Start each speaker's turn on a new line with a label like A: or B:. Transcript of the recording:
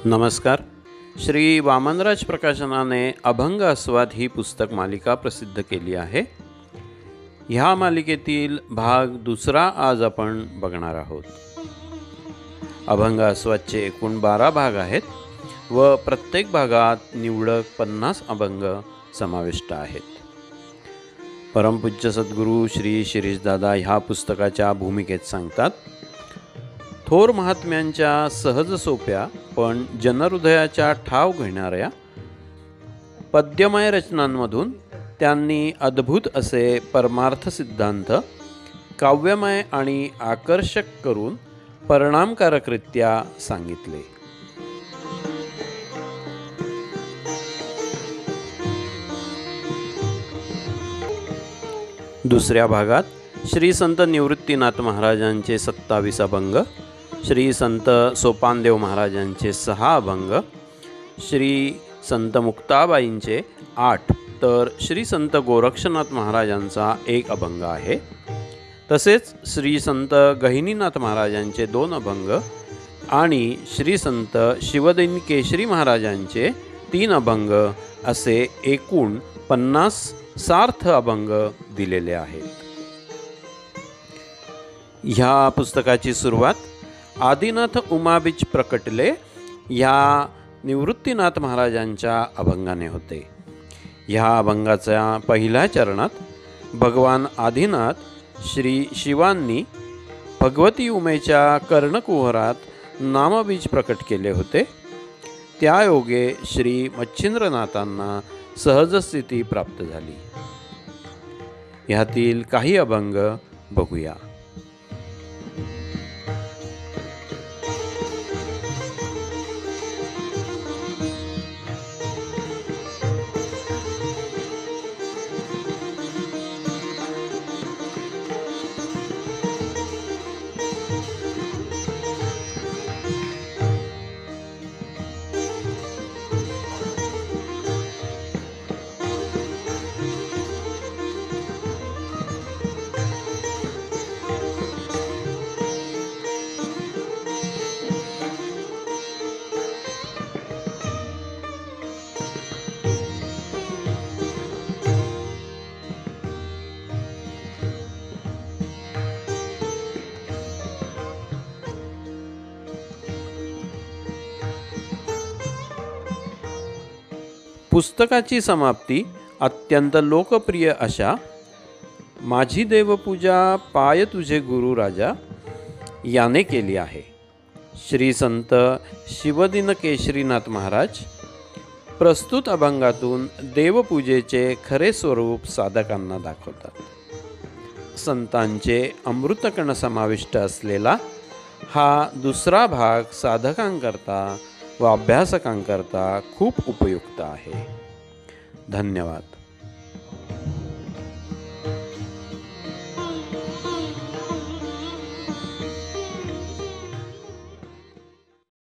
A: नमस्कार. श्री वामनराज प्रकाशनाने अभंग आस्वाद ही पुस्तक मालिका प्रसिद्ध केली आहे. ह्या मालिकेतील भाग दुसरा आज आपण बघणार आहोत. अभंग आस्वादचे एकूण 12 भाग आहेत व प्रत्येक भागात निवडक 50 अभंग समाविष्ट आहेत. परमपूज्य सद्गुरू श्री शिरीषदादा ह्या पुस्तकाच्या भूमिकेत सांगतात, थोर महात्म्यांच्या सहज सोप्या पण जनहृदयाच्या ठाव घेणाऱ्या पद्यमय रचनांमधून त्यांनी अद्भुत असे परमार्थ सिद्धांत काव्यमय आणि आकर्षक करून परिणामकारकरित्या सांगितले. दुसऱ्या भागात श्री संत निवृत्तीनाथ महाराजांचे 27 अभंग, श्री संत सोपानदेव महाराजांचे 6 अभंग, श्री संत मुक्ताबाईंचे 8 तर श्री संत गोरक्षनाथ महाराजांचा 1 अभंग आहे. तसेच श्री संत गहिनीनाथ महाराजांचे 2 अभंग आणि श्री संत शिवदैन केशरी महाराजांचे 3 अभंग असे एकूण 50 सार्थ अभंग दिलेले आहेत. ह्या पुस्तकाची सुरुवात आदिनाथ उमाबीज प्रकटले ह्या निवृत्तीनाथ महाराजांच्या अभंगाने होते. ह्या अभंगाच्या पहिल्या चरणात भगवान आदिनाथ श्री शिवांनी भगवती उमेच्या कर्णकुहरात नामबीज प्रकट केले होते. त्यायोगे श्री मच्छिंद्रनाथांना सहजस्थिती प्राप्त झाली. ह्यातील काही अभंग बघूया. पुस्तकाची समाप्ती अत्यंत लोकप्रिय अशा माझी देवपूजा पाय तुझे गुरु राजा याने केली आहे. श्री संत शिवदिन केशरीनाथ महाराज प्रस्तुत अभंगातून देवपूजेचे खरे स्वरूप साधकांना दाखवतात. संतांचे अमृतकण समाविष्ट असलेला हा दुसरा भाग साधकांकरता व अभ्यासकांकरता खूप उपयुक्त आहे. धन्यवाद.